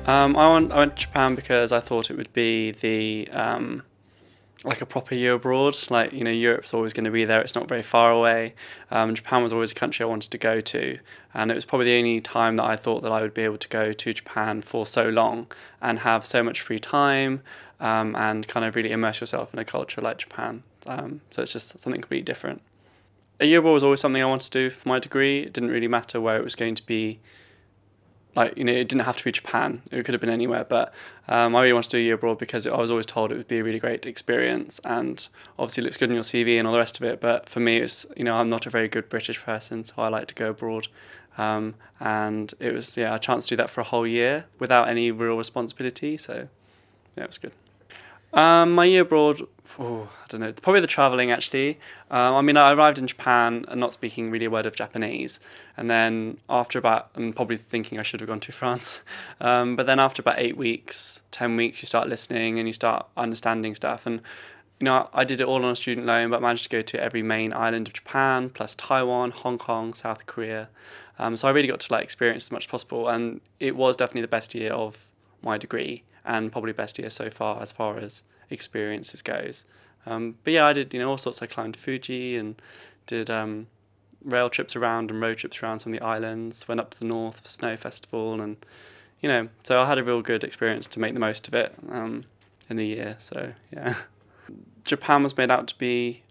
I went to Japan because I thought it would be the like a proper year abroad. Like, you know, Europe's always going to be there. It's not very far away. Japan was always a country I wanted to go to, and it was probably the only time that I thought that I would be able to go to Japan for so long and have so much free time, and kind of really immerse yourself in a culture like Japan. So it's just something completely different. A year abroad was always something I wanted to do for my degree. It didn't really matter where it was going to be. Like, you know, it didn't have to be Japan. It could have been anywhere, but I really wanted to do a year abroad because I was always told it would be a really great experience, and obviously it looks good on your CV and all the rest of it. But for me, it's, you know, I'm not a very good British person, so I like to go abroad. And it was, yeah, a chance to do that for a whole year without any real responsibility. So yeah, it was good. My year abroad, oh, I don't know, probably the travelling actually. I mean, I arrived in Japan and not speaking really a word of Japanese, and then after about, I'm probably thinking I should have gone to France, but then after about 8 weeks, 10 weeks, you start listening and you start understanding stuff. And you know, I did it all on a student loan, but managed to go to every main island of Japan, plus Taiwan, Hong Kong, South Korea. So I really got to like experience as much as possible, and it was definitely the best year of my degree, and probably best year so far as experiences goes. But yeah, I did, you know, all sorts. I climbed Fuji and did rail trips around and road trips around some of the islands. Went up to the north for Snow Festival, and you know, so I had a real good experience to make the most of it in the year. So yeah, Japan was made out to be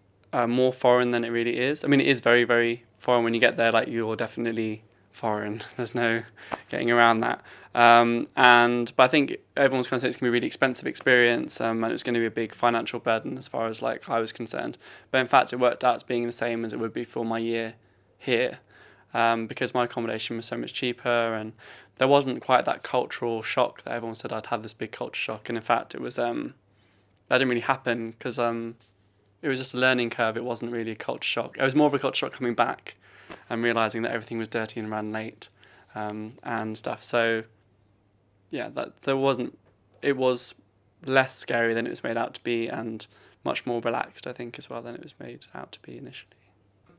more foreign than it really is. I mean, it is very, very foreign. When you get there, like, you're definitely foreign. There's no getting around that. But I think everyone's kind of saying it's going to be a really expensive experience, and it's going to be a big financial burden as far as like I was concerned. But in fact, it worked out as being the same as it would be for my year here, because my accommodation was so much cheaper, and there wasn't quite that cultural shock that everyone said I'd have this big culture shock. And in fact, it was that didn't really happen because it was just a learning curve. It wasn't really a culture shock. It was more of a culture shock coming back and realising that everything was dirty and ran late, and stuff. So yeah, it was less scary than it was made out to be, and much more relaxed, I think, as well, than it was made out to be initially.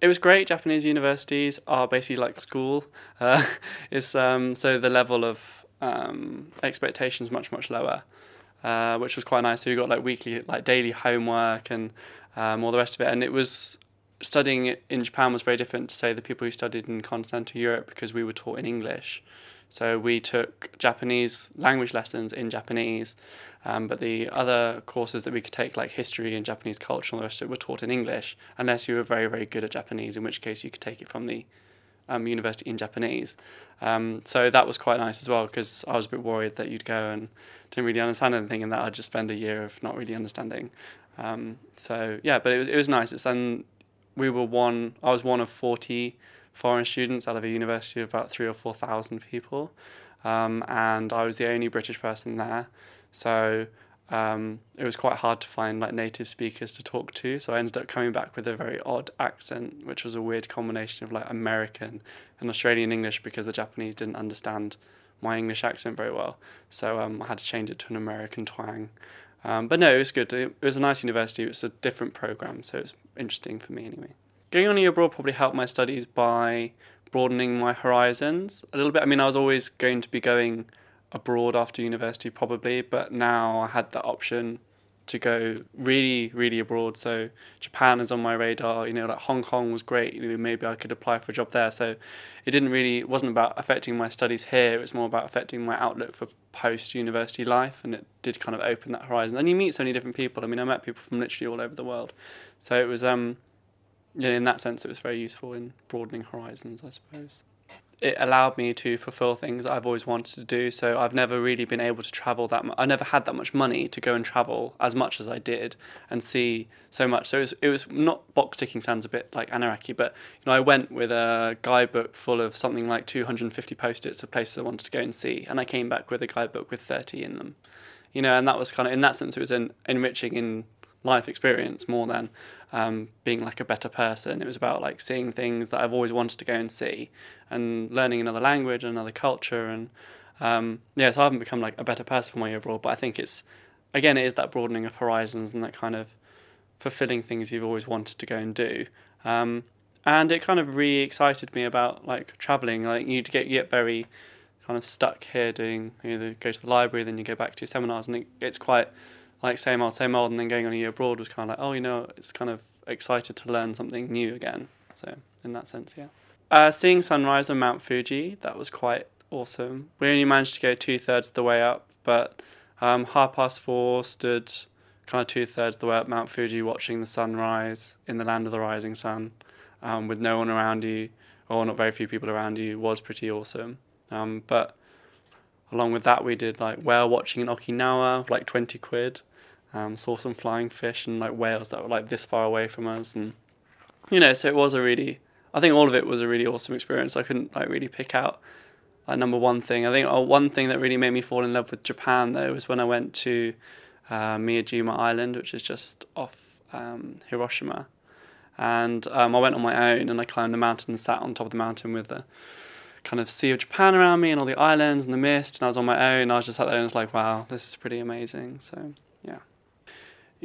It was great. Japanese universities are basically like school. So the level of expectations much lower, which was quite nice. So you got like weekly, like daily homework and all the rest of it. And it was, studying in Japan was very different to, say, the people who studied in continental Europe, because we were taught in English. So we took Japanese language lessons in Japanese, but the other courses that we could take, like history and Japanese culture and the rest of it, were taught in English, unless you were very, very good at Japanese, in which case you could take it from the university in Japanese. So that was quite nice as well, because I was a bit worried that you'd go and didn't really understand anything, and that I'd just spend a year of not really understanding. So yeah, but it was nice. I was one of 40 foreign students out of a university of about 3,000 or 4,000 people, and I was the only British person there. So it was quite hard to find like native speakers to talk to. So I ended up coming back with a very odd accent, which was a weird combination of like American and Australian English, because the Japanese didn't understand my English accent very well. So I had to change it to an American twang. But no, it was good. It was a nice university. It was a different program, so it was interesting for me anyway. Going on a year abroad probably helped my studies by broadening my horizons a little bit. I mean, I was always going to be going abroad after university probably, but now I had that option to go really, really abroad. So Japan is on my radar, you know, like Hong Kong was great, you know, maybe I could apply for a job there. So it wasn't about affecting my studies here, it was more about affecting my outlook for post-university life, and it did kind of open that horizon. And you meet so many different people. I mean, I met people from literally all over the world. So it was, yeah, in that sense, it was very useful in broadening horizons, I suppose. It allowed me to fulfill things that I've always wanted to do. So I've never really been able to travel that much. I never had that much money to go and travel as much as I did and see so much. So it was not, box ticking sounds a bit like anarchy, but you know, I went with a guidebook full of something like 250 post-its of places I wanted to go and see, and I came back with a guidebook with 30 in them. You know, and that was kind of, in that sense, it was enriching in life experience more than being like a better person. It was about like seeing things that I've always wanted to go and see, and learning another language and another culture. And yeah, so I haven't become like a better person for my year abroad, but I think it is that broadening of horizons and that kind of fulfilling things you've always wanted to go and do. And it kind of re-excited me about like traveling. Like you get very kind of stuck here doing, you either go to the library, then you go back to your seminars, and it's quite like same old, and then going on a year abroad was kind of like, oh, it's kind of excited to learn something new again. So in that sense, yeah. Seeing sunrise on Mount Fuji, that was quite awesome. We only managed to go 2/3 of the way up, but 4:30 stood kind of 2/3 of the way up Mount Fuji watching the sunrise in the land of the rising sun, with no one around you, or not very few people around you, was pretty awesome. But along with that, we did like whale watching in Okinawa, like 20 quid. Saw some flying fish and like whales that were like this far away from us, and so it was I think all of it was a really awesome experience. I couldn't like really pick out like number one thing. I think one thing that really made me fall in love with Japan though was when I went to Miyajima Island, which is just off Hiroshima, and I went on my own and I climbed the mountain and sat on top of the mountain with the kind of Sea of Japan around me and all the islands and the mist, and I was on my own. I was just sat there and was like, wow, this is pretty amazing. So yeah.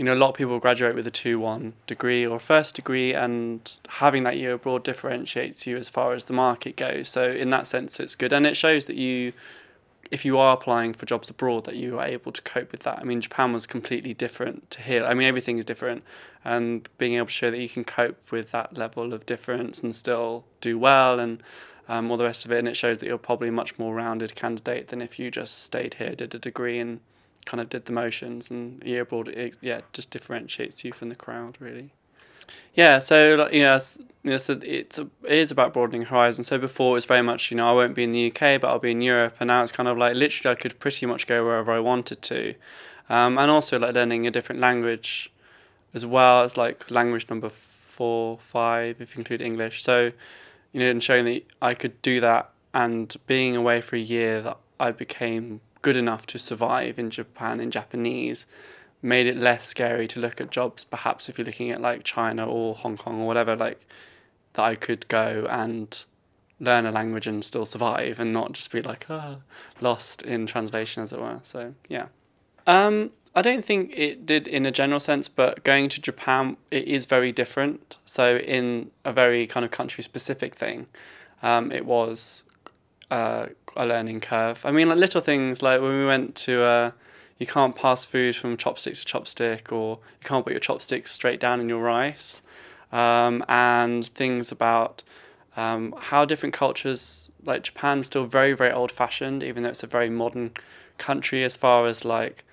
A lot of people graduate with a 2-1 degree or a first degree, and having that year abroad differentiates you as far as the market goes. So in that sense, it's good. And it shows that if you are applying for jobs abroad, that you are able to cope with that. I mean, Japan was completely different to here. I mean, everything is different. And being able to show that you can cope with that level of difference and still do well and all the rest of it. And it shows that you're probably a much more rounded candidate than if you just stayed here, did a degree and kind of did the motions. And year abroad, it just differentiates you from the crowd, really. Yeah, so so it is about broadening horizons. So before it was very much, I won't be in the UK, but I'll be in Europe, and now it's kind of like literally I could pretty much go wherever I wanted to, and also like learning a different language, as well as like language number 4, 5 if you include English. So, and showing that I could do that, and being away for a year, that I became good enough to survive in Japan in Japanese, made it less scary to look at jobs, perhaps if you're looking at like China or Hong Kong or whatever, like that I could go and learn a language and still survive and not just be like, lost in translation, as it were. So yeah. I don't think it did in a general sense, but going to Japan, it is very different. So in a very kind of country specific thing, it was a learning curve. I mean, like little things like when we went to you can't pass food from chopstick to chopstick, or you can't put your chopsticks straight down in your rice, and things about how different cultures, like Japan's still very, very old-fashioned, even though it's a very modern country as far as like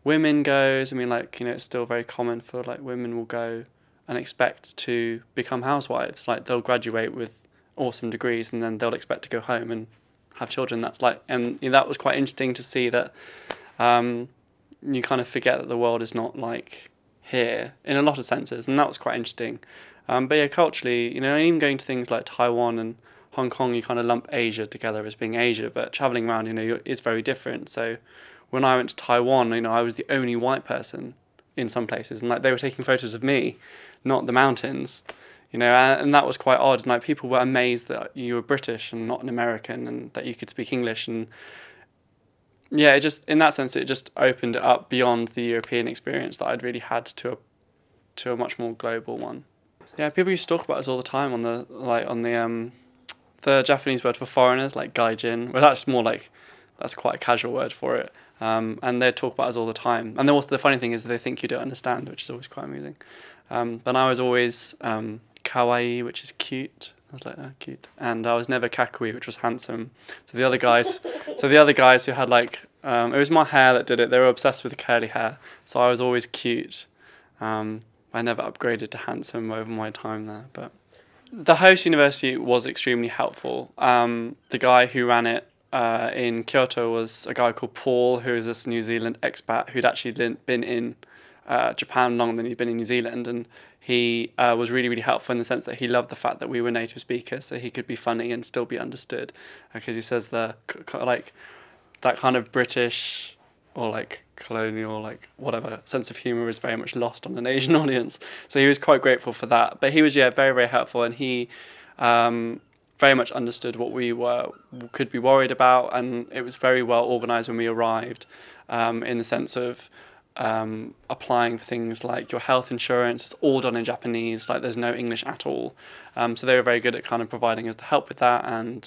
women goes. I mean, like, it's still very common for like women will go and expect to become housewives. Like they'll graduate with awesome degrees and then they'll expect to go home and have children. That's like, and that was quite interesting to see that. You kind of forget that the world is not like here in a lot of senses, and that was quite interesting. But yeah, culturally, even going to things like Taiwan and Hong Kong, you kind of lump Asia together as being Asia, but traveling around, is very different. So when I went to Taiwan, I was the only white person in some places, and like they were taking photos of me, not the mountains, and that was quite odd. And like people were amazed that you were British and not an American, and that you could speak English. And yeah, it just, in that sense, it just opened it up beyond the European experience that I'd really had to a much more global one. Yeah, people used to talk about us all the time on the Japanese word for foreigners, like gaijin. Well, that's more like, that's quite a casual word for it. And they talk about us all the time. And also the funny thing is they think you don't understand, which is always quite amusing. But I was always kawaii, which is cute. I was like, oh, cute. And I was never kakui, which was handsome. So the other guys who had like, it was my hair that did it. They were obsessed with the curly hair. So I was always cute. I never upgraded to handsome over my time there. But the host university was extremely helpful. The guy who ran it in Kyoto was a guy called Paul, who is this New Zealand expat who'd actually been in Japan longer than he'd been in New Zealand, and he was really, really helpful in the sense that he loved the fact that we were native speakers, so he could be funny and still be understood, because he says that kind of British or like colonial, like whatever sense of humour is very much lost on an Asian audience. So he was quite grateful for that. But he was very, very helpful, and he very much understood what we could be worried about, and it was very well organised when we arrived, in the sense of applying for things like your health insurance. It's all done in Japanese, like there's no English at all. So they were very good at kind of providing us the help with that, and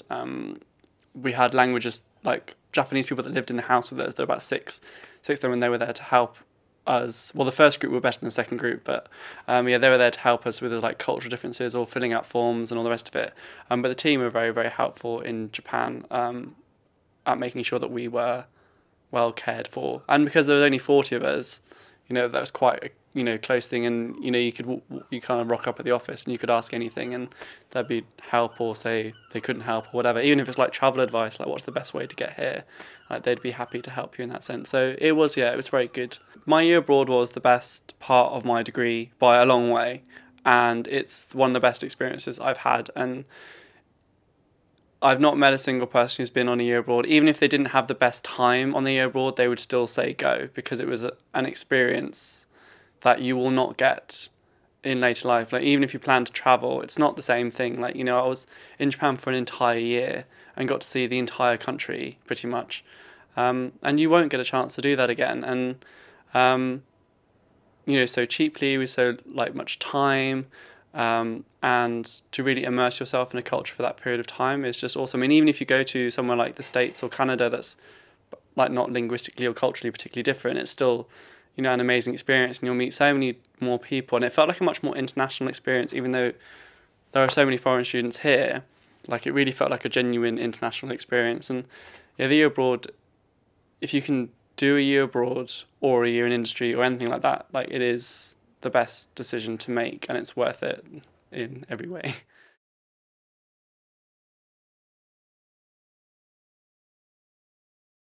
we had language like Japanese people that lived in the house with us. There were about six of them, and they were there to help us. Well, the first group were better than the second group, but yeah, they were there to help us with like cultural differences or filling out forms and all the rest of it. But the team were very, very helpful in Japan at making sure that we were well cared for. And because there was only 40 of us, that was quite a close thing. And you kind of rock up at the office and you could ask anything, and there'd be help, or say they couldn't help or whatever. Even if it's like travel advice, like what's the best way to get here, like they'd be happy to help you in that sense. So it was very good. My year abroad was the best part of my degree by a long way, and it's one of the best experiences I've had. And I've not met a single person who's been on a year abroad. Even if they didn't have the best time on the year abroad, they would still say go, because it was an experience that you will not get in later life. Like, even if you plan to travel, it's not the same thing. Like, I was in Japan for an entire year and got to see the entire country pretty much. And you won't get a chance to do that again. And, so cheaply with so like much time, and to really immerse yourself in a culture for that period of time is just awesome. I mean, even if you go to somewhere like the States or Canada that's like not linguistically or culturally particularly different, it's still, an amazing experience, and you'll meet so many more people. And it felt like a much more international experience, even though there are so many foreign students here. Like, it really felt like a genuine international experience. And yeah, the year abroad, if you can do a year abroad or a year in industry or anything like that, like, it is the best decision to make, and it's worth it in every way.